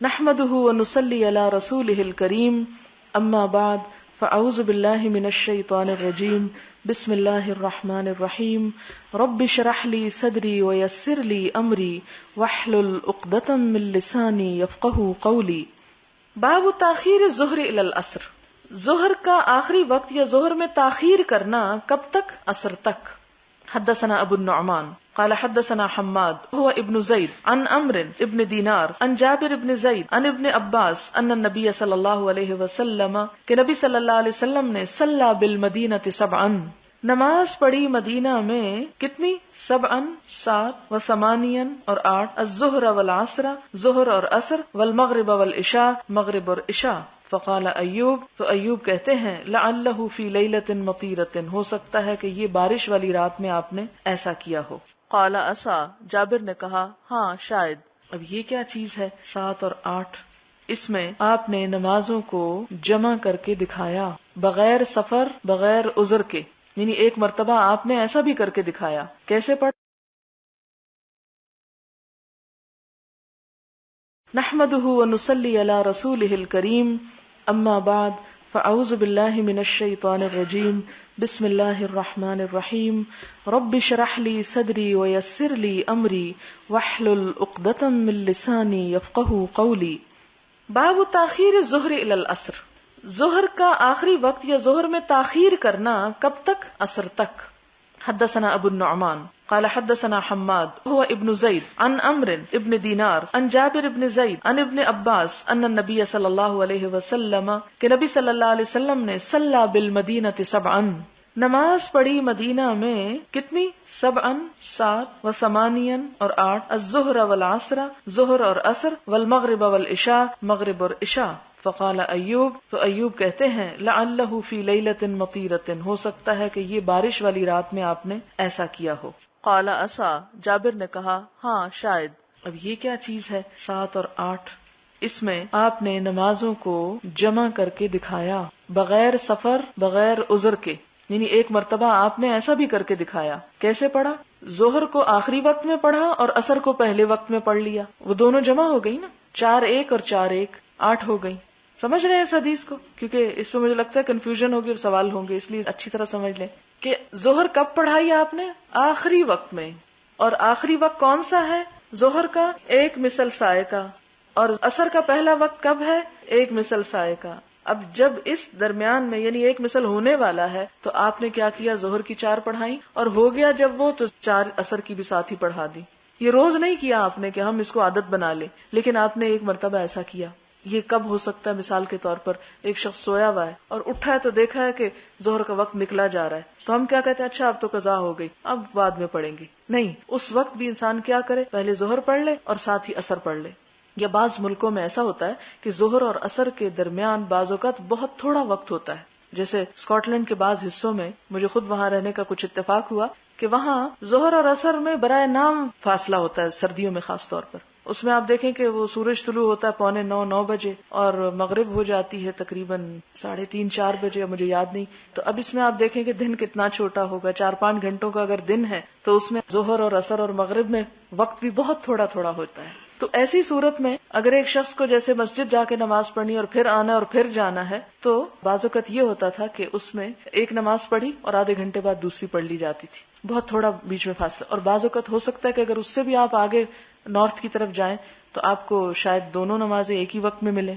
نحمده ونصلي على رسوله الكريم اما بعد فاعوذ بالله من الشيطان الرجيم بسم الله الرحمن الرحيم رب اشرح لي صدري ويسر لي امري واحلل عقدة من لساني يفقهوا قولي۔ باب تاخیر الظہر الی العصر، ظہر کا آخری وقت یا ظہر میں تاخیر کرنا کب تک؟ عصر تک۔ حدثنا ابو النعمان قال حدثنا حماد هو ابن زید عن عمرو ابن دینار عن جابر ابن زید عن ابن عباس ان النبی صلی اللہ علیہ وسلم کہ نبی صلی اللہ علیہ وسلم نے صلی بالمدینہ سبعا، نماز پڑھی مدینہ میں کتنی؟ سبعا، 7 و ثمانیا اور 8، الظہر والعصر، ظہر اور عصر، والمغرب والعشاء، مغرب اور عشاء۔ فقال ایوب، تو ایوب کہتے ہیں لعلہ فی لیلۃ مطیرۃ، ہو سکتا ہے کہ یہ بارش والی رات میں آپ نے ایسا کیا ہو۔ قال عسا، جابر نے کہا ہاں شاید۔ اب یہ کیا چیز ہے 7 اور 8؟ اس میں آپ نے نمازوں کو جمع کر کے دکھایا بغیر سفر بغیر عذر کے، یعنی ایک مرتبہ آپ نے ایسا بھی کر کے دکھایا۔ کیسے پڑھ؟ نحمده ونصلي على رسوله الكريم اما بعد فاعوذ بالله من الشيطان الرجيم بسم الله الرحمن الرحيم رب اشرح لي صدري ويسر لي امري واحلل عقدة من لساني يفقهوا قولي۔ باب تاخیر الظہر الی العصر، ظہر کا آخری وقت یا ظہر میں تاخیر کرنا کب تک؟ عصر تک۔ حدثنا ابو النعمان قال حدثنا حماد هو ابن زید عن عمرو ابن دینار عن جابر ابن زید عن ابن عباس ان النبی صلی اللہ علیہ وسلم کہ نبی صلی اللہ علیہ وسلم نے صلی بالمدینہ سبعا، نماز پڑھی مدینہ میں کتنی؟ سبعا، 7 و ثمانیا اور 8، الظہر والعصر، ظہر اور عصر، والمغرب والعشاء، مغرب اور عشاء۔ فقال ایوب، تو ایوب کہتے ہیں لعلہ فی لیلۃ مطیرۃ، ہو سکتا ہے کہ یہ بارش والی رات میں آپ نے ایسا کیا ہو۔ قال عسا، جابر نے کہا ہاں شاید۔ اب یہ کیا چیز ہے 7 اور 8؟ اس میں آپ نے نمازوں کو جمع کر کے دکھایا بغیر سفر بغیر عذر کے، یعنی ایک مرتبہ آپ نے ایسا بھی کر کے دکھایا۔ کیسے پڑھا؟ ظہر کو آخری وقت میں پڑھا اور عصر کو پہلے وقت میں پڑھ لیا، وہ دونوں جمع ہو گئی نا، 4-1 اور 4-1، 8 ہو گئی۔ سمجھ رہے ہیں اس حدیث کو؟ کیونکہ اس میں مجھے لگتا ہے کنفیوژن ہوگی اور سوال ہوں گے، اس لیے اچھی طرح سمجھ لیں کہ ظہر کب پڑھائی آپ نے؟ آخری وقت میں۔ اور آخری وقت کون سا ہے؟ ظہر کا 1 مثل سائے کا، اور عصر کا پہلا وقت کب ہے؟ 1 مثل سائے کا۔ اب جب اس درمیان میں یعنی 1 مثل ہونے والا ہے تو آپ نے کیا کیا؟ ظہر کی 4 پڑھائی، اور ہو گیا جب وہ تو 4 عصر کی بھی ساتھ ہی پڑھا دی۔ یہ روز نہیں کیا آپ نے کہ ہم اس کو عادت بنا لیں، لیکن آپ نے ایک مرتبہ ایسا کیا۔ یہ کب ہو سکتا ہے؟ مثال کے طور پر ایک شخص سویا ہوا ہے اور اٹھا ہے تو دیکھا ہے کہ ظہر کا وقت نکلا جا رہا ہے، تو ہم کیا کہتے ہیں؟ اچھا اب تو قضا ہو گئی، اب بعد میں پڑھیں گے۔ نہیں، اس وقت بھی انسان کیا کرے؟ پہلے ظہر پڑھ لے اور ساتھ ہی عصر پڑھ لے۔ یا بعض ملکوں میں ایسا ہوتا ہے کہ ظہر اور عصر کے درمیان بعض اوقات بہت تھوڑا وقت ہوتا ہے، جیسے اسکاٹ لینڈ کے بعض حصوں میں، مجھے خود وہاں رہنے کا کچھ اتفاق ہوا کہ وہاں ظہر اور عصر میں برائے نام فاصلہ ہوتا ہے، سردیوں میں خاص طور پر۔ اس میں آپ دیکھیں کہ وہ سورج طلوع ہوتا ہے 8:45-9 بجے اور مغرب ہو جاتی ہے تقریباً 3:30-4 بجے، مجھے یاد نہیں۔ تو اب اس میں آپ دیکھیں کہ دن کتنا چھوٹا ہوگا، 4-5 گھنٹوں کا اگر دن ہے تو اس میں ظہر اور عصر اور مغرب میں وقت بھی بہت تھوڑا تھوڑا ہوتا ہے۔ تو ایسی صورت میں اگر ایک شخص کو جیسے مسجد جا کے نماز پڑھنی اور پھر آنا اور پھر جانا ہے، تو بعض اوقات یہ ہوتا تھا کہ اس میں ایک نماز پڑھی اور آدھے گھنٹے بعد دوسری پڑھ لی جاتی تھی، بہت تھوڑا بیچ میں فاصلہ۔ اور بعض اوقات ہو سکتا ہے کہ اگر اس سے بھی آپ آگے نارتھ کی طرف جائیں تو آپ کو شاید دونوں نمازیں ایک ہی وقت میں ملے،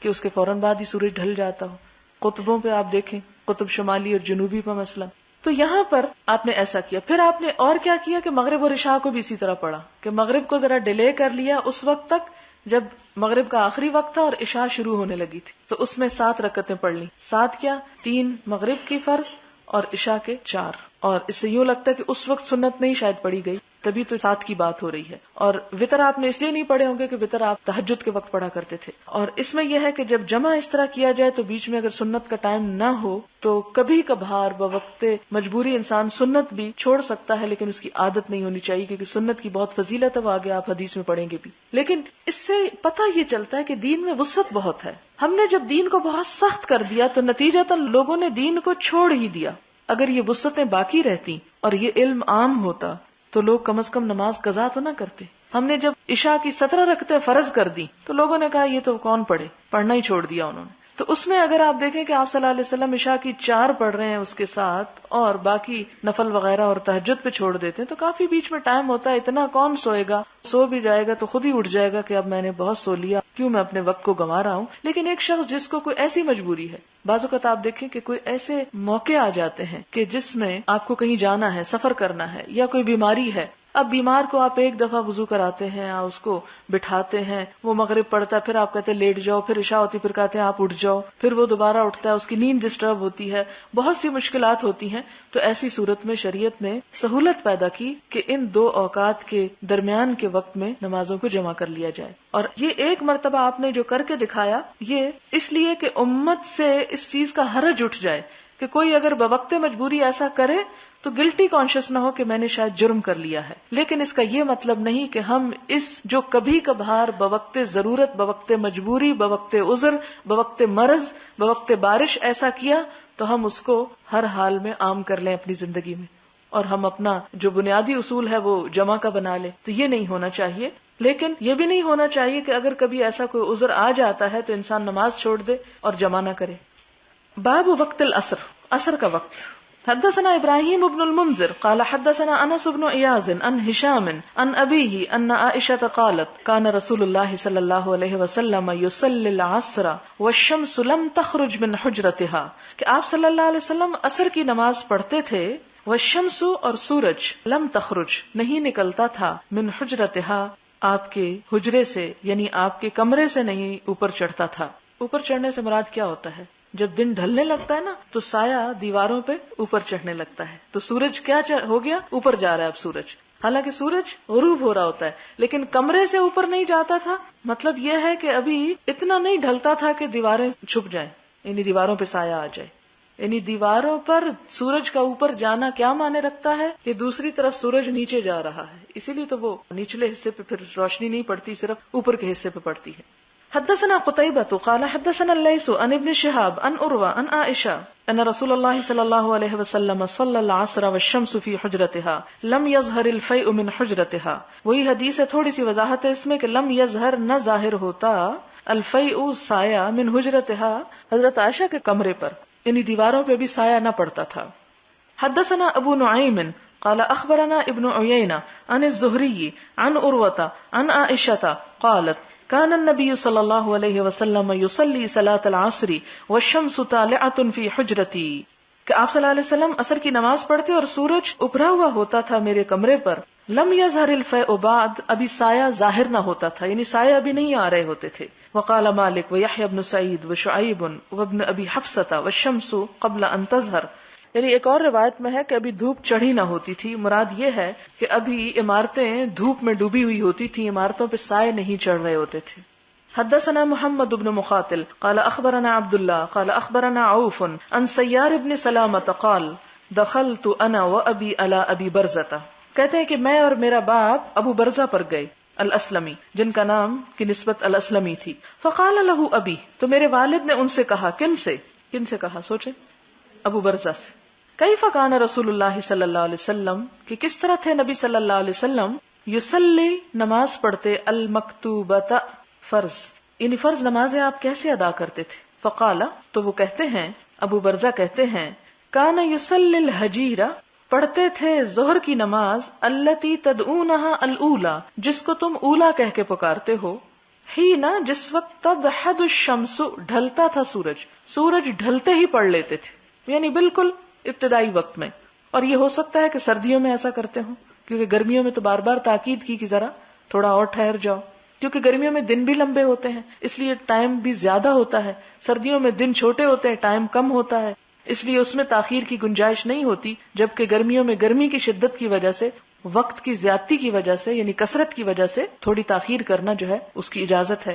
کہ اس کے فوراً بعد ہی سورج ڈھل جاتا ہو۔ قطبوں پہ آپ دیکھیں، قطب شمالی اور جنوبی پر مثلا، تو یہاں پر آپ نے ایسا کیا۔ پھر آپ نے اور کیا کیا کہ مغرب اور عشاء کو بھی اسی طرح پڑھا، کہ مغرب کو ذرا ڈیلے کر لیا اس وقت تک جب مغرب کا آخری وقت تھا اور عشاء شروع ہونے لگی تھی، تو اس میں 7 رکعتیں پڑھ لی۔ 7 کیا؟ 3 مغرب کی فرض اور عشاء کے 4۔ اور اس سے یوں لگتا ہے کہ اس وقت سنت نہیں شاید پڑھی گئی، تبھی تو 7 کی بات ہو رہی ہے۔ اور وطر آپ نے اس لیے نہیں پڑھے ہوں گے کہ وطر آپ تہجد کے وقت پڑھا کرتے تھے۔ اور اس میں یہ ہے کہ جب جمع اس طرح کیا جائے تو بیچ میں اگر سنت کا ٹائم نہ ہو تو کبھی کبھار بوقت مجبوری انسان سنت بھی چھوڑ سکتا ہے، لیکن اس کی عادت نہیں ہونی چاہیے، کیونکہ سنت کی بہت فضیلت ہے، وہ آگے آپ حدیث میں پڑھیں گے بھی۔ لیکن اس سے پتہ یہ چلتا ہے کہ دین میں وسعت بہت ہے۔ ہم نے جب دین کو بہت سخت کر دیا تو نتیجتاً لوگوں نے دین کو چھوڑ ہی دیا۔ اگر یہ وسعتیں باقی رہتی اور یہ علم عام ہوتا تو لوگ کم از کم نماز قضا تو نہ کرتے۔ ہم نے جب عشاء کی 17 رکعتیں فرض کر دی تو لوگوں نے کہا یہ تو کون پڑھے، پڑھنا ہی چھوڑ دیا انہوں نے. تو اس میں اگر آپ دیکھیں کہ آپ صلی اللہ علیہ وسلم عشاء کی 4 پڑھ رہے ہیں اس کے ساتھ اور باقی نفل وغیرہ اور تہجد پہ چھوڑ دیتے ہیں تو کافی بیچ میں ٹائم ہوتا ہے. اتنا کون سوئے گا؟ سو بھی جائے گا تو خود ہی اٹھ جائے گا کہ اب میں نے بہت سو لیا، کیوں میں اپنے وقت کو گنوا رہا ہوں. لیکن ایک شخص جس کو کوئی ایسی مجبوری ہے، بعض اوقات آپ دیکھیں کہ کوئی ایسے موقع آ جاتے ہیں کہ جس میں آپ کو کہیں جانا ہے، سفر کرنا ہے، یا کوئی بیماری ہے. اب بیمار کو آپ ایک دفعہ وضو کراتے ہیں، اس کو بٹھاتے ہیں، وہ مغرب پڑھتا ہے، پھر آپ کہتے ہیں لیٹ جاؤ، پھر عشاء ہوتی پھر کہتے ہیں آپ اٹھ جاؤ، پھر وہ دوبارہ اٹھتا ہے، اس کی نیند ڈسٹرب ہوتی ہے، بہت سی مشکلات ہوتی ہیں. تو ایسی صورت میں شریعت نے سہولت پیدا کی کہ ان 2 اوقات کے درمیان کے وقت میں نمازوں کو جمع کر لیا جائے. اور یہ ایک مرتبہ آپ نے جو کر کے دکھایا، یہ اس لیے کہ امت سے اس چیز کا حرج اٹھ جائے کہ کوئی اگر بوقت مجبوری ایسا کرے تو گلٹی کانشیس نہ ہو کہ میں نے شاید جرم کر لیا ہے. لیکن اس کا یہ مطلب نہیں کہ ہم اس جو کبھی کبھار بوقت ضرورت، بوقت مجبوری، بوقت عذر، بوقت مرض، بوقت بارش ایسا کیا تو ہم اس کو ہر حال میں عام کر لیں اپنی زندگی میں، اور ہم اپنا جو بنیادی اصول ہے وہ جمع کا بنا لیں. تو یہ نہیں ہونا چاہیے. لیکن یہ بھی نہیں ہونا چاہیے کہ اگر کبھی ایسا کوئی عذر آ جاتا ہے تو انسان نماز چھوڑ دے اور جمع نہ کرے. باب وقت العصر، عصر کا وقت. حدثنا ابراہیم بن المنذر قال حدثنا انس بن ایاز عن هشام عن ابيه ان عائشة قالت كان رسول الله صلی اللہ علیہ وسلم يصلي العصر والشمس لم تخرج من حجرتها، کہ آپ صلی اللہ علیہ وسلم عصر کی نماز پڑھتے تھے، والشمس اور سورج لم تخرج نہیں نکلتا تھا، من حجرتها آپ کے حجرے سے، یعنی آپ کے کمرے سے نہیں اوپر چڑھتا تھا. اوپر چڑھنے سے مراد کیا ہوتا ہے؟ جب دن ڈھلنے لگتا ہے نا تو سایہ دیواروں پہ اوپر چڑھنے لگتا ہے. تو سورج کیا ہو گیا؟ اوپر جا رہا ہے اب سورج. حالانکہ سورج غروب ہو رہا ہوتا ہے، لیکن کمرے سے اوپر نہیں جاتا تھا. مطلب یہ ہے کہ ابھی اتنا نہیں ڈھلتا تھا کہ دیواریں چھپ جائیں، یعنی دیواروں پہ سایہ آ جائے. یعنی دیواروں پر سورج کا اوپر جانا کیا معنی رکھتا ہے کہ دوسری طرف سورج نیچے جا رہا ہے، اسی لیے تو وہ نچلے حصے پہ پھر روشنی نہیں پڑتی، صرف اوپر کے حصے پہ پڑتی ہے. حدثنا قتيبة قال حدثنا الليث عن ابن شهاب عن عروة عن عائشة ان رسول الله صلى الله عليه وسلم صلى العصر والشمس في حجرتها لم يظهر الفيء من حجرتها. وہی حدیث ہے، تھوڑی سی وضاحت ہے اس میں کہ لم يظهر نہ ظاہر ہوتا، الفيء سایہ، من حجرتها حضرت عائشہ کے کمرے پر، یعنی دیواروں پہ بھی سایہ نہ پڑتا تھا. حدثنا ابو نعیم قال اخبرنا ابن عيينة عن الزهري عن عروة عن عائشة قالت كان النبي صلی اللہ علیہ وسلم يصلي صلاة العصر والشمس طالعة في حجرتي، کہ آپ صلی اللہ علیہ وسلم عصر کی نماز پڑھتے اور سورج ابھرا ہوا ہوتا تھا میرے کمرے پر. لم يظهر الفيء بعد، ابھی سایہ ظاہر نہ ہوتا تھا، یعنی سایہ ابھی نہیں آ رہے ہوتے تھے. وقال مالک ويحيى بن سعيد وشعيب وابن ابي حفصة والشمس قبل ان تظهر، یعنی ایک اور روایت میں ہے کہ ابھی دھوپ چڑھی نہ ہوتی تھی. مراد یہ ہے کہ ابھی عمارتیں دھوپ میں ڈوبی ہوئی ہوتی تھی، عمارتوں پہ سائے نہیں چڑھ رہے ہوتے تھے. حدثنا محمد بن مقاتل قال اخبرنا عبد الله قال اخبرنا عوف عن سيار بن سلامة قال دخلت انا وابي على ابي برزة، کہتے ہیں کہ میں اور میرا باپ ابو برزہ پر گئے، الاسلمی، جن کا نام کی نسبت الاسلمی تھی. فقال له ابی، تو میرے والد نے ان سے کہا، کن سے کہا؟ سوچیں، ابو برزہ سے. کیف کان رسول اللہ صلی اللہ علیہ وسلم، کہ کس طرح تھے نبی صلی اللہ علیہ وسلم، یصلی نماز پڑھتے، المکتوبۃ فرض، یعنی فرض نمازیں آپ کیسے ادا کرتے تھے. فقال، تو وہ کہتے ہیں، ابو برزہ کہتے ہیں، کان یصلی الحجیرہ، پڑھتے تھے ظہر کی نماز، التی تدعونہا الاولی، جس کو تم اولا کہہ کے پکارتے ہو، حین، جس وقت تضحد الشمس، ڈھلتا تھا سورج ڈھلتے ہی پڑھ لیتے تھے، یعنی بالکل ابتدائی وقت میں. اور یہ ہو سکتا ہے کہ سردیوں میں ایسا کرتے ہوں، کیونکہ گرمیوں میں تو بار بار تاکید کی کہ ذرا تھوڑا اور ٹھہر جاؤ، کیونکہ گرمیوں میں دن بھی لمبے ہوتے ہیں، اس لیے ٹائم بھی زیادہ ہوتا ہے. سردیوں میں دن چھوٹے ہوتے ہیں، ٹائم کم ہوتا ہے، اس لیے اس میں تاخیر کی گنجائش نہیں ہوتی. جبکہ گرمیوں میں گرمی کی شدت کی وجہ سے، وقت کی زیادتی کی وجہ سے، یعنی کثرت کی وجہ سے تھوڑی تاخیر کرنا جو ہے اس کی اجازت ہے.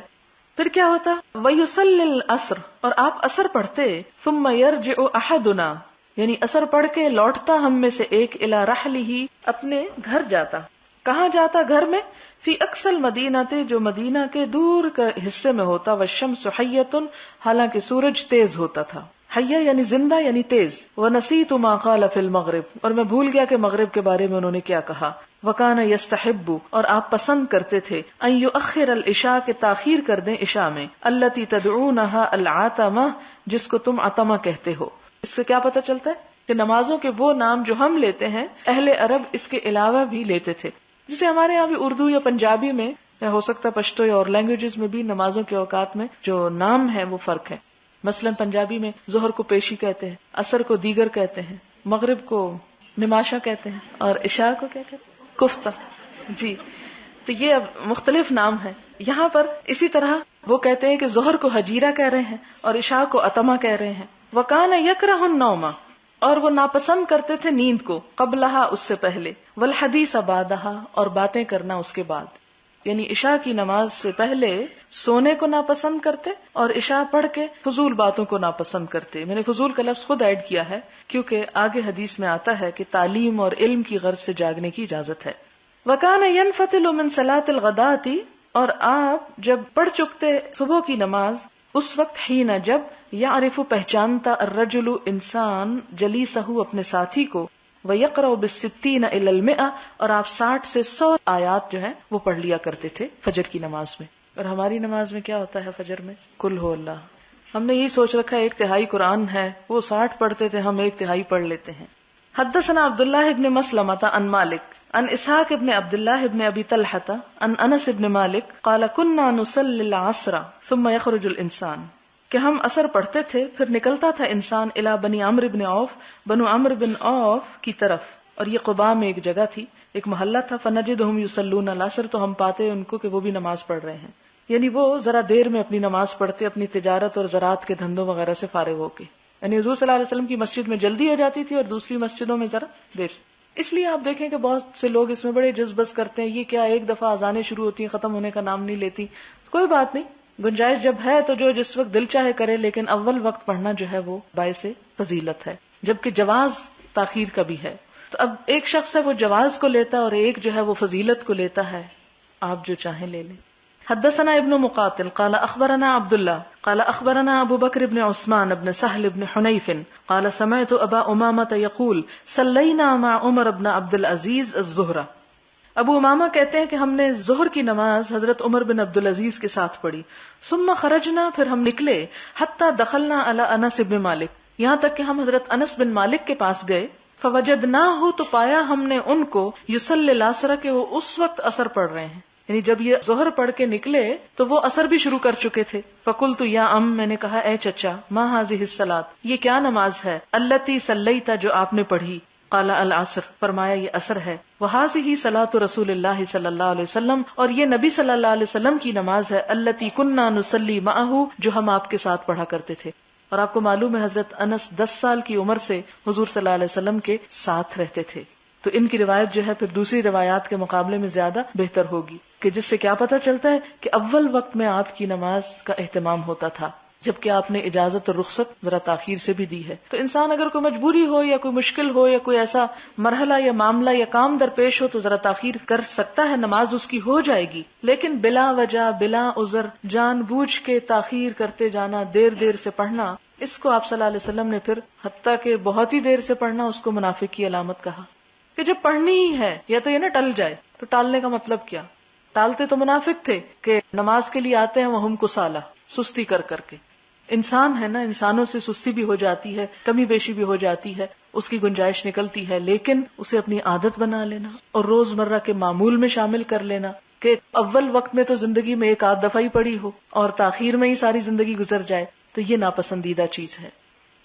پھر کیا ہوتا؟ وَيُصَلِّ الْعَصْرَ، اور آپ عصر پڑھتے، ثُمَّ يَرْجِعُ أَحَدُنَا، یعنی عصر پڑھ کے لوٹتا ہم میں سے ایک، الی رحلہ، اپنے گھر جاتا. کہاں جاتا؟ گھر میں. فی اقصى المدینہ، جو مدینہ کے دور کا حصے میں ہوتا. والشمس حیۃ، حالانکہ سورج تیز ہوتا تھا. حیہ یعنی زندہ یعنی تیز. وَنَسِيتُ مَا قَالَ فِي الْمَغْرِبِ اور میں بھول گیا کہ مغرب کے بارے میں انہوں نے کیا کہا. وَكَانَ يَسْتَحِبُّ اور آپ پسند کرتے تھے أَن يُؤَخِّرَ الْعِشَاءَ کہ تاخیر کر دیں عشاء میں. الَّتِي تَدْعُونَهَا الْعَتَمَةَ جس کو تم عتمہ کہتے ہو. اس سے کیا پتہ چلتا ہے کہ نمازوں کے وہ نام جو ہم لیتے ہیں اہل عرب اس کے علاوہ بھی لیتے تھے. جسے ہمارے یہاں بھی اردو یا پنجابی میں یا ہو سکتا ہے پشتو یا اور لینگویجز میں بھی نمازوں کے اوقات میں جو نام ہے وہ فرق ہے. مثلا پنجابی میں ظہر کو پیشی کہتے ہیں، عصر کو دیگر کہتے ہیں، مغرب کو نماشا کہتے ہیں اور عشاء کو کیا کہتے ہیں؟ کفتہ. جی تو یہ اب مختلف نام ہیں. یہاں پر اسی طرح وہ کہتے ہیں کہ ظہر کو حجیرہ کہہ رہے ہیں اور عشاء کو عتمہ کہہ رہے ہیں. وَكَانَ يَكْرَهُ النَّوْمَ اور وہ ناپسند کرتے تھے نیند کو، قبلہا اس سے پہلے، والحدیث بعدہا اور باتیں کرنا اس کے بعد. یعنی عشاء کی نماز سے پہلے سونے کو ناپسند کرتے اور عشاء پڑھ کے فضول باتوں کو ناپسند کرتے. میں نے فضول کا لفظ خود ایڈ کیا ہے کیونکہ آگے حدیث میں آتا ہے کہ تعلیم اور علم کی غرض سے جاگنے کی اجازت ہے. وَكَانَ يَنْفَتِلُ مِنْ صَلَاةِ الْغَدَاةِ اور آپ جب پڑھ چکتے صبح کی نماز اس وقت حین جب یعرف پہچانتا الرجل انسان جلیسہ اپنے ساتھی کو، وَيَقْرَأُ بِالسِّتِّينَ إِلَى الْمِئَةِ اور آپ 60 سے 100 آیات جو ہیں وہ پڑھ لیا کرتے تھے فجر کی نماز میں. اور ہماری نماز میں کیا ہوتا ہے فجر میں؟ قل هو اللہ. ہم نے یہی سوچ رکھا ہے 1/3 قرآن ہے، وہ 60 پڑھتے تھے، ہم 1/3 پڑھ لیتے ہیں. حدثنا عبداللہ ابن مسلمۃ عن مالک عن اسحاق ابن عبداللہ ابن ابی طلحۃ عن انس ابن مالک قال كنا نصلي العصر ثم يخرج الانسان کہ ہم عصر پڑھتے تھے پھر نکلتا تھا انسان الی بنی عمرو بن عوف، بنو عمرو بن عوف کی طرف. اور یہ قباء میں ایک جگہ تھی، ایک محلہ تھا. فنجدهم يصلون العصر تو ہم پاتے ان کو کہ وہ بھی نماز پڑھ رہے ہیں. یعنی وہ ذرا دیر میں اپنی نماز پڑھتے اپنی تجارت اور زراعت کے دھندوں وغیرہ سے فارغ ہو کے. یعنی حضور صلی اللہ علیہ وسلم کی مسجد میں جلدی ہو جاتی تھی اور دوسری مسجدوں میں ذرا دیر. اس لیے آپ دیکھیں کہ بہت سے لوگ اس میں بڑے جذبس کرتے ہیں، یہ کیا ایک دفعہ اذانیں شروع ہوتی ہیں ختم ہونے کا نام نہیں لیتی. کوئی بات نہیں، گنجائش جب ہے تو جو جس وقت دل چاہے کرے، لیکن اول وقت پڑھنا جو ہے وہ باعث فضیلت ہے، جبکہ جواز تاخیر کا بھی ہے. تو اب ایک شخص ہے وہ جواز کو لیتا ہے اور ایک جو ہے وہ فضیلت کو لیتا ہے. آپ جو چاہیں لے لیں. حدثنا ابن مقاتل قال اخبرنا عبد الله قال اخبرنا ابو بكر بن عثمان بن سهل بن حنيف قال سمعت ابا امامة يقول صلينا مع عمر بن عبد العزيز الظهر. ابو امامہ کہتے ہیں کہ ہم نے ظہر کی نماز حضرت عمر بن عبد العزیز کے ساتھ پڑھی. ثم خرجنا پھر ہم نکلے حتى دخلنا على انس بن مالک یہاں تک کہ ہم حضرت انس بن مالک کے پاس گئے. فوجدناه تو پایا ہم نے ان کو يصلي العصر کہ وہ اس وقت عصر پڑھ رہے ہیں. یعنی جب یہ ظہر پڑھ کے نکلے تو وہ عصر بھی شروع کر چکے تھے. فقلت یا میں نے کہا اے چچا، ما هذه الصلاۃ یہ کیا نماز ہے، التي صلیت جو آپ نے پڑھی. قال العصر فرمایا یہ عصر ہے. وهذه صلاۃ رسول اللہ صلی اللہ علیہ وسلم اور یہ نبی صلی اللہ علیہ وسلم کی نماز ہے. التي كنا نصلي معه جو ہم آپ کے ساتھ پڑھا کرتے تھے. اور آپ کو معلوم ہے حضرت انس 10 سال کی عمر سے حضور صلی اللہ علیہ وسلم کے ساتھ رہتے تھے. تو ان کی روایت جو ہے پھر دوسری روایات کے مقابلے میں زیادہ بہتر ہوگی، کہ جس سے کیا پتہ چلتا ہے کہ اول وقت میں آپ کی نماز کا اہتمام ہوتا تھا، جبکہ آپ نے اجازت اور رخصت ذرا تاخیر سے بھی دی ہے. تو انسان اگر کوئی مجبوری ہو یا کوئی مشکل ہو یا کوئی ایسا مرحلہ یا معاملہ یا کام درپیش ہو تو ذرا تاخیر کر سکتا ہے، نماز اس کی ہو جائے گی. لیکن بلا وجہ بلا عذر جان بوجھ کے تاخیر کرتے جانا، دیر دیر سے پڑھنا، اس کو آپ صلی اللہ علیہ وسلم نے پھر حتیٰ کہ بہت ہی دیر سے پڑھنا اس کو منافق کی علامت کہا. کہ جب پڑھنی ہی ہے یا تو یہ نہ ٹل جائے، تو ٹالنے کا مطلب کیا؟ ٹالتے تو منافق تھے کہ نماز کے لیے آتے ہیں وہ ہم کو سالہ سستی کر کر کے. انسان ہے نا، انسانوں سے سستی بھی ہو جاتی ہے، کمی بیشی بھی ہو جاتی ہے، اس کی گنجائش نکلتی ہے، لیکن اسے اپنی عادت بنا لینا اور روز مرہ کے معمول میں شامل کر لینا کہ اول وقت میں تو زندگی میں ایک آدھ دفعہ ہی پڑھی ہو اور تاخیر میں ہی ساری زندگی گزر جائے، تو یہ ناپسندیدہ چیز ہے.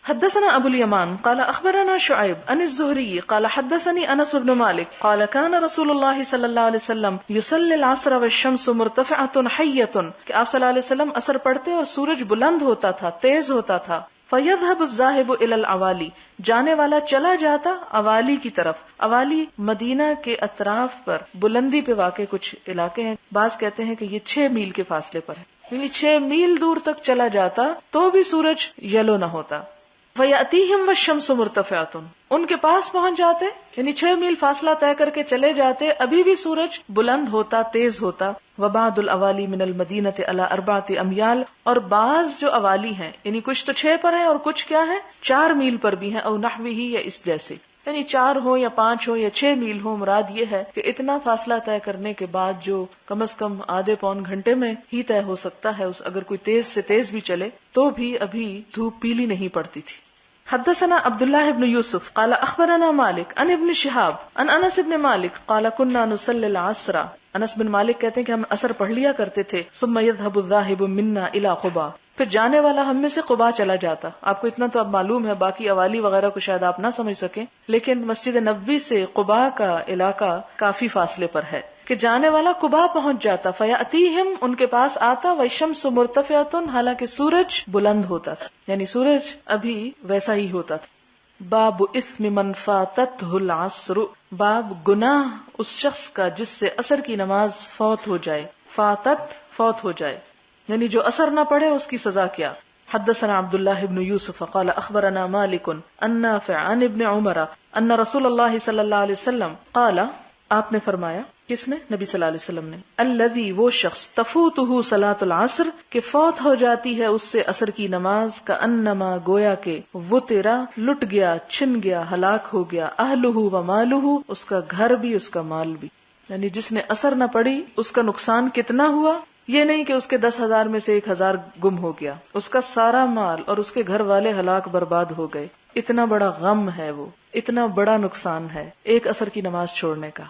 حدثنا ابو اليمان قال اخبرنا شعيب عن الزهري قال حدثني انس بن مالك قال كان رسول الله صلى الله عليه وسلم يصلي العصر والشمس مرتفعة حية کہ آپ صلی اللہ علیہ وسلم عصر پڑھتے اور سورج بلند ہوتا تھا، تیز ہوتا تھا. فيذهب الذاهب الى العوالي جانے والا چلا جاتا عوالی کی طرف. عوالی مدینہ کے اطراف پر بلندی پہ واقع کچھ علاقے ہیں. بعض کہتے ہیں کہ یہ 6 میل کے فاصلے پر ہے، یعنی 6 میل دور تک چلا جاتا تو بھی سورج یلو نہ ہوتا. فَيَأْتِيهِمْ وَالشَّمْسُ مُرْتَفِعَةٌ، ان کے پاس پہنچ جاتے، یعنی 6 میل فاصلہ طے کر کے چلے جاتے، ابھی بھی سورج بلند ہوتا، تیز ہوتا. وَبَعْضُ الْأَوَالِي مِنَ الْمَدِينَةِ عَلَى 4 أَمْيَالٍ، اور بعض جو اوالی ہیں یعنی کچھ تو 6 پر ہیں اور کچھ کیا ہے 4 میل پر بھی ہیں، او نحوہ یا اس جیسے، یعنی 4 ہو یا 5 ہو یا 6 میل ہو. مراد یہ ہے کہ اتنا فاصلہ طے کرنے کے بعد جو کم از کم آدھے پون گھنٹے میں ہی طے ہو سکتا ہے، اگر کوئی تیز سے تیز بھی چلے تو بھی ابھی دھوپ پیلی نہیں پڑتی تھی. حدثنا عبد الله بن يوسف قال اخبرنا مالك عن ابن شهاب عن انس بن مالك قال كنا نصلي العصر. انس بن مالک کہتے ہیں کہ ہم عصر پڑھ لیا کرتے تھے. ثم يذهب الذاهب منا الى قباء، پھر جانے والا ہم میں سے قباء چلا جاتا. آپ کو اتنا تو اب معلوم ہے، باقی اوالی وغیرہ کو شاید آپ نہ سمجھ سکیں، لیکن مسجد نبوی سے قباء کا علاقہ کافی فاصلے پر ہے کہ جانے والا قباء پہنچ جاتا. فیاتیہم، ان کے پاس آتا. والشمس مرتفعۃ، حالانکہ سورج بلند ہوتا تھا، یعنی سورج ابھی ویسا ہی ہوتا تھا. باب اسم من فاتتہ العصر، باب گناہ اس شخص کا جس سے عصر کی نماز فوت ہو جائے. فوت ہو جائے یعنی جو اثر نہ پڑے اس کی سزا کیا. حدثنا عبد الله بن يوسف قال اخبرنا مالك عن نافع عن ابن عمر ان رسول الله صلی اللہ علیہ وسلم قال، آپ نے فرمایا، کس نے؟ نبی صلی اللہ علیہ وسلم نے. الذي، وہ شخص، تفوتہ صلاۃ العصر، کہ فوت ہو جاتی ہے اس سے عصر کی نماز. کا انما، گویا کہ، وہ تیرا، لٹ گیا، چھن گیا، ہلاک ہو گیا. اہلہ و مالہ، اس کا گھر بھی اس کا مال بھی. یعنی جس نے عصر نہ پڑی اس کا نقصان کتنا ہوا؟ یہ نہیں کہ اس کے 10,000 میں سے 1,000 گم ہو گیا، اس کا سارا مال اور اس کے گھر والے ہلاک برباد ہو گئے. اتنا بڑا غم ہے، وہ اتنا بڑا نقصان ہے ایک عصر کی نماز چھوڑنے کا.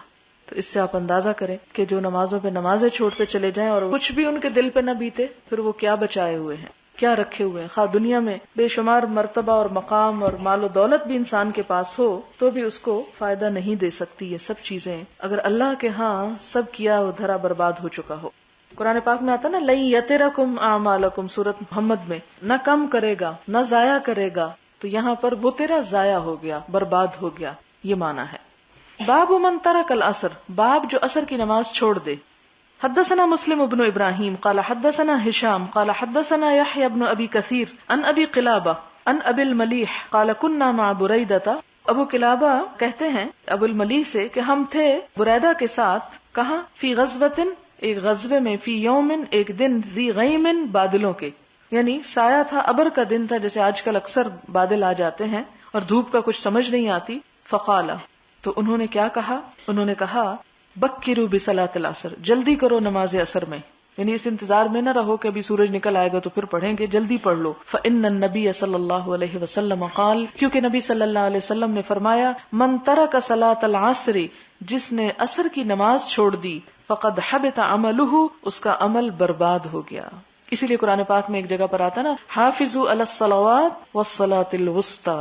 تو اس سے آپ اندازہ کریں کہ جو نمازوں پہ نمازیں چھوڑتے چلے جائیں اور کچھ بھی ان کے دل پہ نہ بیتے، پھر وہ کیا بچائے ہوئے ہیں، کیا رکھے ہوئے ہیں. خواہ دنیا میں بے شمار مرتبہ اور مقام اور مال و دولت بھی انسان کے پاس ہو تو بھی اس کو فائدہ نہیں دے سکتی یہ سب چیزیں اگر اللہ کے ہاں سب کیا وہ دھرا برباد ہو چکا ہو. قرآن پاک میں آتا نا، لَن یَتِرَکُمْ أَعْمَالَکُمْ، سورۃ محمد میں، نہ کم کرے گا نہ ضائع کرے گا. تو یہاں پر وہ تیرا ضائع ہو گیا، برباد ہو گیا، یہ معنی ہے. باب من ترک العصر، باب جو عصر کی نماز چھوڑ دے. حدثنا مسلم بن ابراہیم قال حدثنا ہشام قال حدثنا یحیی بن ابی کثیر عن ابی قلابہ عن ابی الملیح قال كنا مع بریدہ. ابو قلابہ کہتے ہیں ابو الملیح سے کہ ہم تھے بریدہ کے ساتھ. کہاں؟ فی غزوۃ، ایک غزوے میں. فی یوم، ایک دن. ذی غیم، بادلوں کے، یعنی سایہ تھا، ابر کا دن تھا، جیسے آج کل اکثر بادل آ جاتے ہیں اور دھوپ کا کچھ سمجھ نہیں آتی. فقال، تو انہوں نے کیا کہا؟ انہوں نے کہا بکروا بصلاۃ العصر، جلدی کرو نماز عصر میں، یعنی اس انتظار میں نہ رہو کہ ابھی سورج نکل آئے گا تو پھر پڑھیں گے، جلدی پڑھ لو. فإن النبی صلی اللہ علیہ وسلم قال، کیونکہ نبی صلی اللہ علیہ وسلم نے فرمایا، من ترک صلاۃ العصر، جس نے عصر کی نماز چھوڑ دی، فقد حبط عملہ، اس کا عمل برباد ہو گیا. اسی لیے قرآن پاک میں ایک جگہ پر آتا نا، حافظوا علی الصلوات والصلاۃ الوسطی،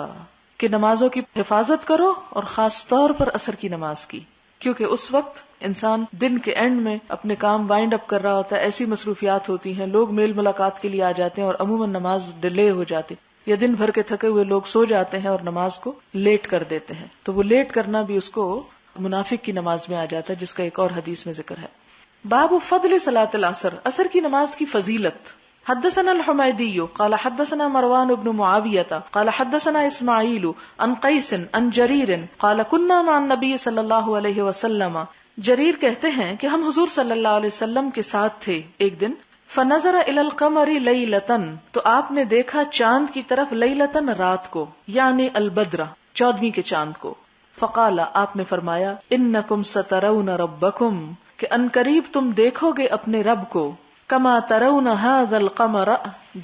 کہ نمازوں کی حفاظت کرو اور خاص طور پر عصر کی نماز کی، کیونکہ اس وقت انسان دن کے اینڈ میں اپنے کام وائنڈ اپ کر رہا ہوتا ہے، ایسی مصروفیات ہوتی ہیں، لوگ میل ملاقات کے لیے آ جاتے ہیں اور عموماً نماز ڈیلے ہو جاتی، یا دن بھر کے تھکے ہوئے لوگ سو جاتے ہیں اور نماز کو لیٹ کر دیتے ہیں. تو وہ لیٹ کرنا بھی اس کو منافق کی نماز میں آ جاتا ہے، جس کا ایک اور حدیث میں ذکر ہے. باب فضل صلاۃ العصر، عصر کی نماز کی فضیلت. حدثنا الحمیدی قال حدثنا مروان بن معاویہ قال حدثنا اسماعیل عن قیس عن جریر قال كنا مع النبی صلی اللہ علیہ وسلم. جریر کہتے ہیں کہ ہم حضور صلی اللہ علیہ وسلم کے ساتھ تھے ایک دن. فنظر الى القمر لیلۃ، تو آپ نے دیکھا چاند کی طرف، لیلۃ، رات کو، یعنی البدر، 14ویں کے چاند کو. فقال، آپ نے فرمایا، انکم سترون ربکم، کہ انقریب تم دیکھو گے اپنے رب کو. کما ترون ھذا القمر،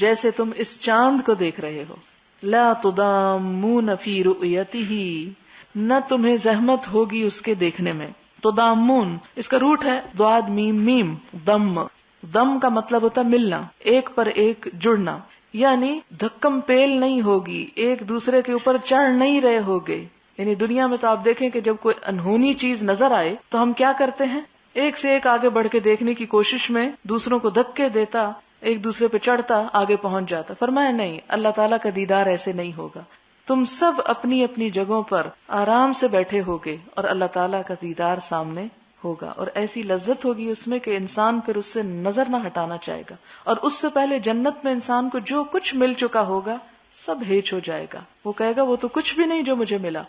جیسے تم اس چاند کو دیکھ رہے ہو. لا تضامون فی رؤیتہ، نہ تمہیں زحمت ہوگی اس کے دیکھنے میں. تضامون اس کا روٹ ہے ضاد میم میم ضم. ضم کا مطلب ہوتا ہے ملنا، ایک پر ایک جڑنا، یعنی دھکم پیل نہیں ہوگی، ایک دوسرے کے اوپر چڑھ نہیں رہے ہوگے. یعنی دنیا میں تو آپ دیکھیں کہ جب کوئی انہونی چیز نظر آئے تو ہم کیا کرتے ہیں، ایک سے ایک آگے بڑھ کے دیکھنے کی کوشش میں دوسروں کو دھکے دیتا، ایک دوسرے پہ چڑھتا، آگے پہنچ جاتا. فرمایا نہیں، اللہ تعالیٰ کا دیدار ایسے نہیں ہوگا. تم سب اپنی اپنی جگہوں پر آرام سے بیٹھے ہوگے اور اللہ تعالیٰ کا دیدار سامنے ہوگا، اور ایسی لذت ہوگی اس میں کہ انسان پھر اس سے نظر نہ ہٹانا چاہے گا. اور اس سے پہلے جنت میں انسان کو جو کچھ مل چکا ہوگا سب ہیچ ہو جائے گا. وہ کہے گا وہ تو کچھ بھی نہیں جو مجھے ملا.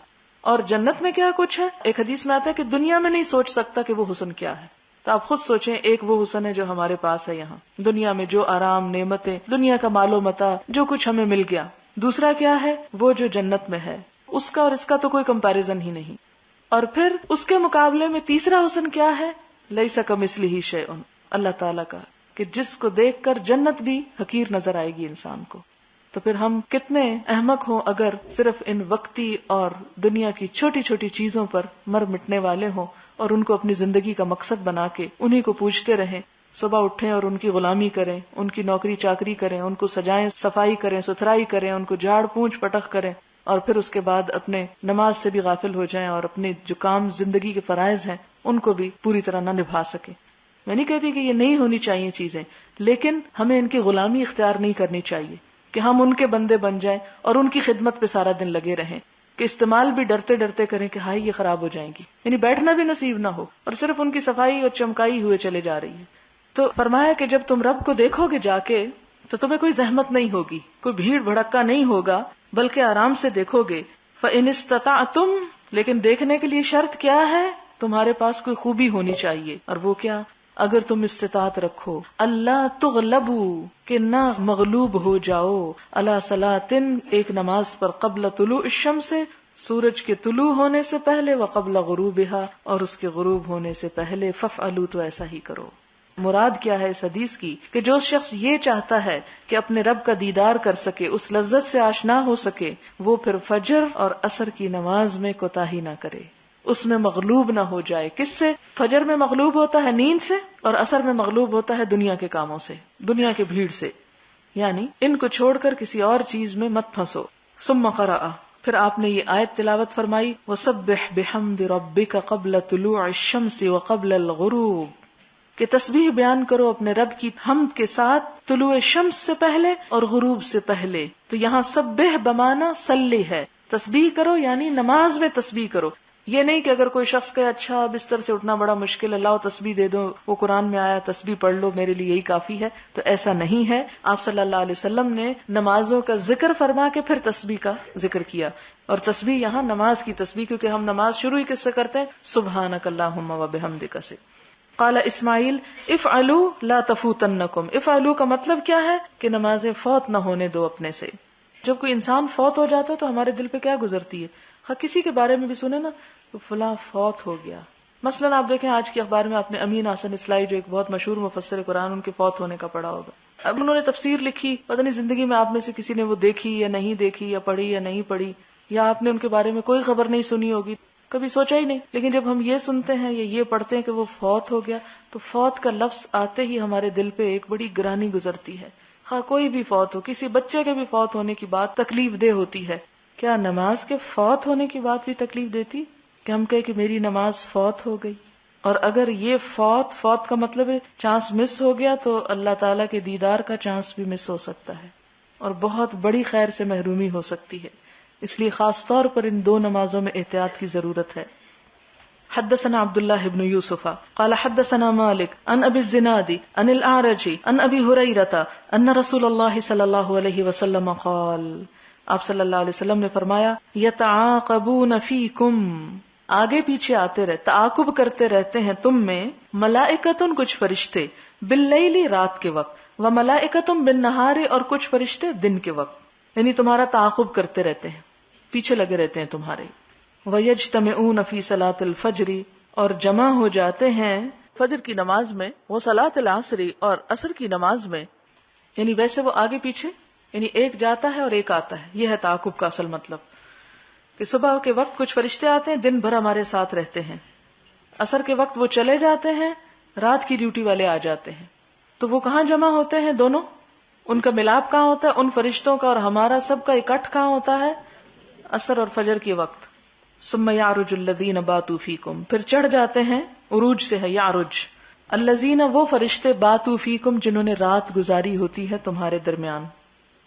اور جنت میں کیا کچھ ہے؟ ایک حدیث میں آتا ہے کہ دنیا میں نہیں سوچ سکتا کہ وہ حسن کیا ہے. تو آپ خود سوچیں، ایک وہ حسن ہے جو ہمارے پاس ہے یہاں دنیا میں، جو آرام، نعمتیں، دنیا کا مال و متاع، جو کچھ ہمیں مل گیا. دوسرا کیا ہے؟ وہ جو جنت میں ہے، اس کا اور اس کا تو کوئی کمپیریزن ہی نہیں. اور پھر اس کے مقابلے میں تیسرا حسن کیا ہے؟ لیس کمثلہ شیء، اللہ تعالیٰ کا، کہ جس کو دیکھ کر جنت بھی حقیر نظر آئے گی انسان کو. تو پھر ہم کتنے احمق ہوں اگر صرف ان وقتی اور دنیا کی چھوٹی چھوٹی چیزوں پر مر مٹنے والے ہوں اور ان کو اپنی زندگی کا مقصد بنا کے انہی کو پوجتے رہیں. صبح اٹھیں اور ان کی غلامی کریں، ان کی نوکری چاکری کریں، ان کو سجائیں، صفائی کریں، ستھرائی کریں، ان کو جھاڑ پونچھ پٹخ کریں، اور پھر اس کے بعد اپنے نماز سے بھی غافل ہو جائیں اور اپنے جو کام زندگی کے فرائض ہیں ان کو بھی پوری طرح نہ نبھا سکیں. میں نہیں کہتی کہ یہ نہیں ہونی چاہیے چیزیں، لیکن ہمیں ان کی غلامی اختیار نہیں کرنی چاہیے کہ ہم ان کے بندے بن جائیں اور ان کی خدمت پہ سارا دن لگے رہیں، کہ استعمال بھی ڈرتے ڈرتے کریں کہ ہائی یہ خراب ہو جائیں گی، یعنی بیٹھنا بھی نصیب نہ ہو اور صرف ان کی صفائی اور چمکائی ہوئے چلے جا رہی ہے. تو فرمایا کہ جب تم رب کو دیکھو گے جا کے تو تمہیں کوئی زحمت نہیں ہوگی، کوئی بھیڑ بھڑکا نہیں ہوگا، بلکہ آرام سے دیکھو گے. فَإِنِ اسْتَطَعْتُمْ، لیکن دیکھنے کے لیے شرط کیا ہے؟ تمہارے پاس کوئی خوبی ہونی چاہیے. اور وہ کیا؟ اگر تم استطاعت رکھو اللہ تغلبوا، کہ نہ مغلوب ہو جاؤ، علی صلاۃ، ایک نماز پر، قبل طلوع الشمس، سورج کے طلوع ہونے سے پہلے، وقبل غروبها، اور اس کے غروب ہونے سے پہلے. فافعلوا، تو ایسا ہی کرو. مراد کیا ہے اس حدیث کی؟ کہ جو شخص یہ چاہتا ہے کہ اپنے رب کا دیدار کر سکے، اس لذت سے آشنا ہو سکے، وہ پھر فجر اور عصر کی نماز میں کوتاہی نہ کرے، اس میں مغلوب نہ ہو جائے. کس سے؟ فجر میں مغلوب ہوتا ہے نیند سے، اور عصر میں مغلوب ہوتا ہے دنیا کے کاموں سے، دنیا کی بھیڑ سے. یعنی ان کو چھوڑ کر کسی اور چیز میں مت پھنسو. ثم قرأ، پھر آپ نے یہ آیت تلاوت فرمائی، وَسَبِّحْ بِحَمْدِ رَبِّكَ قَبْلَ طُلُوعِ الشَّمْسِ وَقَبْلَ الْغُرُوبِ، کہ تسبیح بیان کرو اپنے رب کی حمد کے ساتھ طلوع شمس سے پہلے اور غروب سے پہلے. تو یہاں سبح بمانا صلی ہے، تسبیح کرو یعنی نماز میں تسبیح کرو. یہ نہیں کہ اگر کوئی شخص کہ اچھا بستر سے اٹھنا بڑا مشکل ہے، لاؤ تسبیح دے دو، وہ قرآن میں آیا تسبیح پڑھ لو، میرے لیے یہی کافی ہے. تو ایسا نہیں ہے. آپ صلی اللہ علیہ وسلم نے نمازوں کا ذکر فرما کے پھر تسبیح کا ذکر کیا. اور تسبیح یہاں نماز کی تسبیح، کیونکہ ہم نماز شروع ہی کس سے کرتے ہیں؟ سبحانک اللہم و بحمدک سے. قال اسماعیل افعلوا لا تفوتنکم. افعلوا کا مطلب کیا ہے؟ کہ نمازیں فوت نہ ہونے دو اپنے سے. جب کوئی انسان فوت ہو جاتا ہے تو ہمارے دل پہ کیا گزرتی ہے؟ ہاں کسی کے بارے میں بھی سنے نا تو فلاں فوت ہو گیا. مثلا آپ دیکھیں آج کے اخبار میں آپ نے امین حسن اصلاحی، جو ایک بہت مشہور مفسر قرآن، ان کے فوت ہونے کا پڑھا ہوگا. اب انہوں نے تفسیر لکھی، پتہ نہیں زندگی میں آپ میں سے کسی نے وہ دیکھی یا نہیں دیکھی، یا پڑھی یا نہیں پڑھی، یا آپ نے ان کے بارے میں کوئی خبر نہیں سنی ہوگی، کبھی سوچا ہی نہیں. لیکن جب ہم یہ سنتے ہیں یا یہ پڑھتے ہیں کہ وہ فوت ہو گیا، تو فوت کا لفظ آتے ہی ہمارے دل پہ ایک بڑی گرانی گزرتی ہے. ہاں کوئی بھی فوت ہو، کسی بچے کے بھی فوت ہونے کی بات تکلیف دہ ہوتی ہے. کیا نماز کے فوت ہونے کی بات بھی تکلیف دیتی کہ ہم کہیں کہ میری نماز فوت ہو گئی؟ اور اگر یہ فوت کا مطلب ہے چانس مس ہو گیا، تو اللہ تعالیٰ کے دیدار کا چانس بھی مس ہو سکتا ہے اور بہت بڑی خیر سے محرومی ہو سکتی ہے. اس لیے خاص طور پر ان دو نمازوں میں احتیاط کی ضرورت ہے. حدثنا عبد الله بن يوسف قال حدثنا مالك عن ابي الزناد عن الاعرج عن ابي هريره ان رسول الله صلى الله عليه وسلم قال، آپ صلی اللہ علیہ وسلم نے فرمایا، یتعاقبون فیکم، آگے پیچھے آتے رہتے، تعاقب کرتے رہتے ہیں تم میں، ملائکتن، کچھ فرشتے، باللیل، رات کے وقت، وملائکتن بالنہار، اور کچھ فرشتے دن کے وقت. یعنی تمہارا تعاقب کرتے رہتے ہیں، پیچھے لگے رہتے ہیں تمہارے. وَيَجْتَمِعُونَ فِي صَلَاةِ الْفَجْرِ، اور جمع ہو جاتے ہیں فجر کی نماز میں، وہ صلاۃ العصر، اور عصر کی نماز میں. یعنی ویسے وہ آگے پیچھے، یعنی ایک جاتا ہے اور ایک آتا ہے. یہ ہے تعاقب کا اصل مطلب، کہ صبح کے وقت کچھ فرشتے آتے ہیں، دن بھر ہمارے ساتھ رہتے ہیں، عصر کے وقت وہ چلے جاتے ہیں، رات کی ڈیوٹی والے آ جاتے ہیں. تو وہ کہاں جمع ہوتے ہیں دونوں؟ ان کا ملاپ کہاں ہوتا ہے؟ ان فرشتوں کا اور ہمارا سب کا اکٹھ کہاں ہوتا ہے؟ عصر اور فجر کے وقت. ثم یعرج الذین باتوا فیکم، پھر چڑھ جاتے ہیں، عروج سے ہے یعرج، الذین، وہ فرشتے، باتوا فیکم، جنہوں نے رات گزاری ہوتی ہے تمہارے درمیان.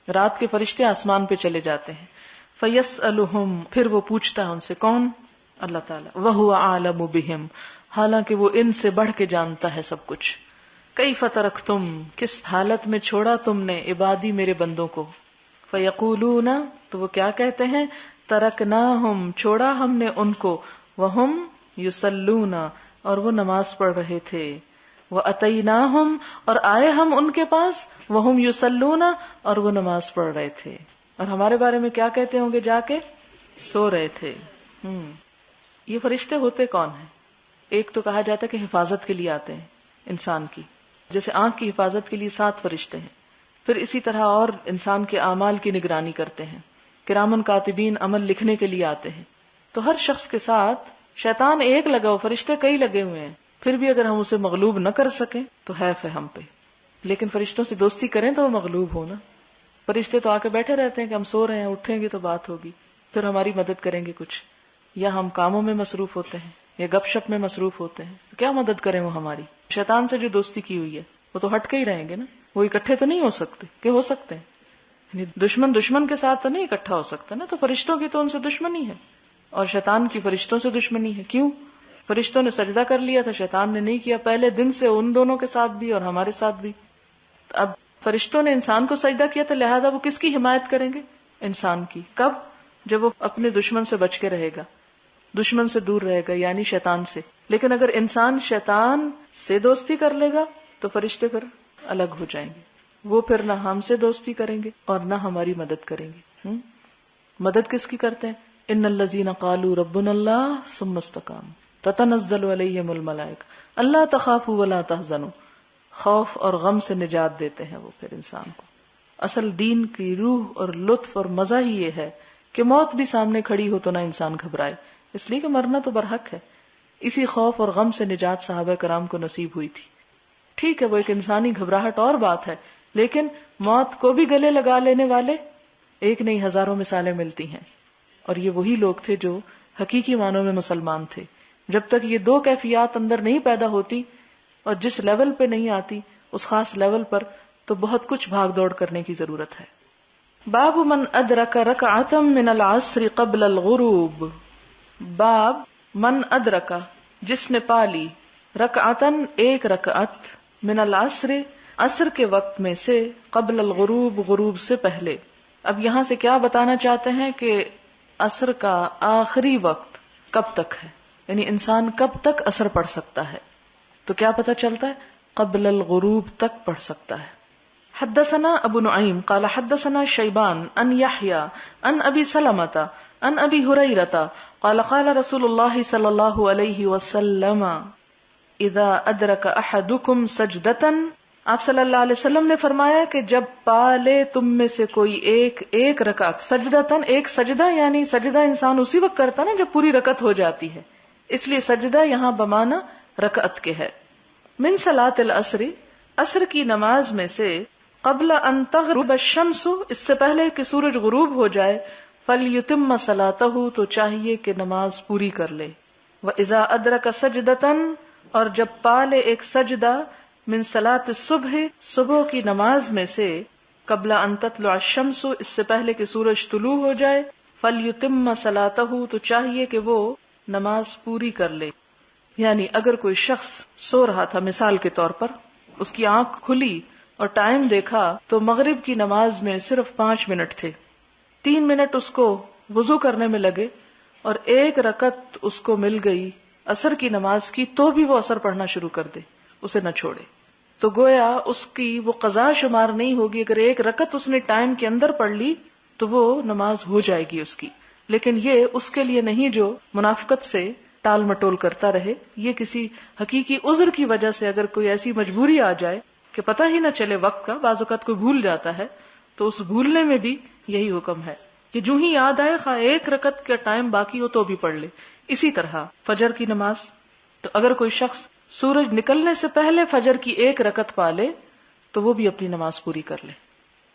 رات کے فرشتے آسمان پہ چلے جاتے ہیں. فیسألہم، پھر وہ پوچھتا ہے ان سے. کون؟ اللہ تعالیٰ. وہو اعلم بہم، حالانکہ وہ ان سے بڑھ کے جانتا ہے سب کچھ. کیف ترکتم، کس حالت میں چھوڑا تم نے، عبادی، میرے بندوں کو. فیقولون، تو وہ کیا کہتے ہیں، ترکناہم، چھوڑا ہم نے ان کو، وہم یصلون، اور وہ نماز پڑھ رہے تھے، واتیناہم، اور آئے ہم ان کے پاس، وہم یصلون، اور وہ نماز پڑھ رہے تھے، اور ہمارے بارے میں کیا کہتے ہوں گے، جا کے سو رہے تھے۔ یہ فرشتے ہوتے کون ہیں؟ ایک تو کہا جاتا ہے کہ حفاظت کے لیے آتے ہیں انسان کی، جیسے آنکھ کی حفاظت کے لیے 7 فرشتے ہیں، پھر اسی طرح اور انسان کے اعمال کی نگرانی کرتے ہیں، کرامن کاتبین عمل لکھنے کے لیے آتے ہیں۔ تو ہر شخص کے ساتھ شیطان ایک لگا ہو، فرشتے کئی لگے ہوئے ہیں، پھر بھی اگر ہم اسے مغلوب نہ کر سکیں تو حیف ہے ہم پہ، لیکن فرشتوں سے دوستی کریں تو وہ مغلوب ہو نا۔ فرشتے تو آ کے بیٹھے رہتے ہیں کہ ہم سو رہے ہیں، اٹھیں گے تو بات ہوگی، پھر ہماری مدد کریں گے کچھ، یا ہم کاموں میں مصروف ہوتے ہیں یا گپ شپ میں مصروف ہوتے ہیں، تو کیا مدد کریں وہ ہماری؟ شیطان سے جو دوستی کی ہوئی ہے وہ تو ہٹ کے ہی رہیں گے نا، وہ اکٹھے تو نہیں ہو سکتے، کہ ہو سکتے ہیں؟ یعنی دشمن کے ساتھ تو نہیں اکٹھا ہو سکتا نا، تو فرشتوں کی تو ان سے دشمنی ہے، اور شیطان کی فرشتوں سے دشمنی ہے۔ کیوں؟ فرشتوں نے سجدہ کر لیا تھا، شیطان نے نہیں کیا، پہلے دن سے ان دونوں کے ساتھ بھی اور ہمارے ساتھ بھی۔ اب فرشتوں نے انسان کو سجدہ کیا تھا، لہذا وہ کس کی حمایت کریں گے؟ انسان کی۔ کب؟ جب وہ اپنے دشمن سے بچ کے رہے گا، دشمن سے دور رہے گا، یعنی شیطان سے۔ لیکن اگر انسان شیطان سے دوستی کر لے گا تو فرشتے پھر الگ ہو جائیں گے، وہ پھر نہ ہم سے دوستی کریں گے اور نہ ہماری مدد کریں گے۔ مدد کس کی کرتے ہیں؟ ان الذین قالوا ربنا اللہ ثم استقاموا تتنزل علیہم الملائکہ الا تخافوا ولا تحزنوا، خوف اور غم سے نجات دیتے ہیں وہ پھر انسان کو۔ اصل دین کی روح اور لطف اور مزہ ہی یہ ہے کہ موت بھی سامنے کھڑی ہو تو نہ انسان گھبرائے، اس لیے کہ مرنا تو برحق ہے۔ اسی خوف اور غم سے نجات صحابہ کرام کو نصیب ہوئی تھی۔ ٹھیک ہے وہ ایک انسانی گھبراہٹ اور بات ہے، لیکن موت کو بھی گلے لگا لینے والے ایک نہیں ہزاروں مثالیں ملتی ہیں، اور یہ وہی لوگ تھے جو حقیقی معنوں میں مسلمان تھے۔ جب تک یہ 2 کیفیات اندر نہیں پیدا ہوتی اور جس لیول پہ نہیں آتی اس خاص لیول پر، تو بہت کچھ بھاگ دوڑ کرنے کی ضرورت ہے۔ باب من ادرک رکعۃ من العصر قبل الغروب، باب من ادرک، جس نے پالی، رکعتن، ایک رکعت، من العصر، عصر کے وقت میں سے، قبل الغروب، غروب سے پہلے۔ اب یہاں سے کیا بتانا چاہتے ہیں کہ عصر کا آخری وقت کب تک ہے، یعنی انسان کب تک عصر پڑھ سکتا ہے؟ تو کیا پتہ چلتا ہے؟ قبل الغروب تک پڑھ سکتا ہے۔ حدثنا ابو نعیم قال حدثنا شیبان ان یحیی ان ابی سلمۃ ان ابی ہریرۃ قال قال رسول اللہ صلی اللہ علیہ وسلم اذا ادرک احدکم سجدۃ، آپ صلی اللہ علیہ وسلم نے فرمایا کہ جب پا لے تم میں سے کوئی ایک رکعت، سجدتن، ایک سجدہ، یعنی سجدہ انسان اسی وقت کرتا نا جب پوری رکعت ہو جاتی ہے، اس لیے سجدہ یہاں بمانا رکعت کے ہے۔ من صلاۃ العصر، عصر کی نماز میں سے، قبل ان تغرب الشمس، اس سے پہلے کہ سورج غروب ہو جائے، فلیتم صلاتہ، تو چاہیے کہ نماز پوری کر لے۔ واذا ادرک سجدتن، اور جب پا لے ایک سجدہ، من صلاۃ الصبح، صبح کی نماز میں سے، قبل ان تطلع الشمس، اس سے پہلے کہ سورج طلوع ہو جائے، فلیتم صلاتہ، تو چاہیے کہ وہ نماز پوری کر لے۔ یعنی اگر کوئی شخص سو رہا تھا، مثال کے طور پر اس کی آنکھ کھلی اور ٹائم دیکھا تو مغرب کی نماز میں صرف 5 منٹ تھے، 3 منٹ اس کو وضو کرنے میں لگے اور 1 رکعت اس کو مل گئی عصر کی نماز کی، تو بھی وہ عصر پڑھنا شروع کر دے، اسے نہ چھوڑے، تو گویا اس کی وہ قضا شمار نہیں ہوگی۔ اگر 1 رکعت اس نے ٹائم کے اندر پڑھ لی تو وہ نماز ہو جائے گی اس کی، لیکن یہ اس کے لیے نہیں جو منافقت سے ٹال مٹول کرتا رہے۔ یہ کسی حقیقی عذر کی وجہ سے اگر کوئی ایسی مجبوری آ جائے کہ پتہ ہی نہ چلے وقت کا، بعض اوقات کوئی بھول جاتا ہے، تو اس بھولنے میں بھی یہی حکم ہے کہ جو ہی یاد آئے، خواہ 1 رکعت کا ٹائم باقی ہو تو بھی پڑھ لے۔ اسی طرح فجر کی نماز، تو اگر کوئی شخص سورج نکلنے سے پہلے فجر کی 1 رکعت پا لے تو وہ بھی اپنی نماز پوری کر لے۔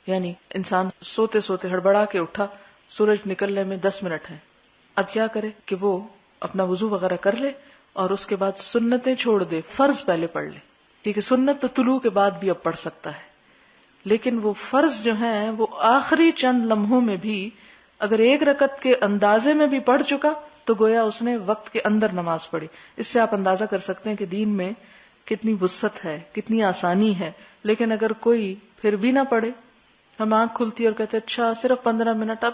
یعنی انسان سوتے سوتے ہڑبڑا کے اٹھا، سورج نکلنے میں 10 منٹ ہیں، اب کیا کرے کہ وہ اپنا وضو وغیرہ کر لے اور اس کے بعد سنتیں چھوڑ دے، فرض پہلے پڑھ لے، کیونکہ سنت تو طلوع کے بعد بھی اب پڑھ سکتا ہے، لیکن وہ فرض جو ہیں وہ آخری چند لمحوں میں بھی اگر 1 رکعت کے اندازے میں بھی پڑھ چکا تو گویا اس نے وقت کے اندر نماز پڑھی۔ اس سے آپ اندازہ کر سکتے ہیں کہ دین میں کتنی وسعت ہے، کتنی آسانی ہے۔ لیکن اگر کوئی پھر بھی نہ پڑھے، ہم آنکھ کھلتی اور کہتے اچھا صرف 15 منٹ، اب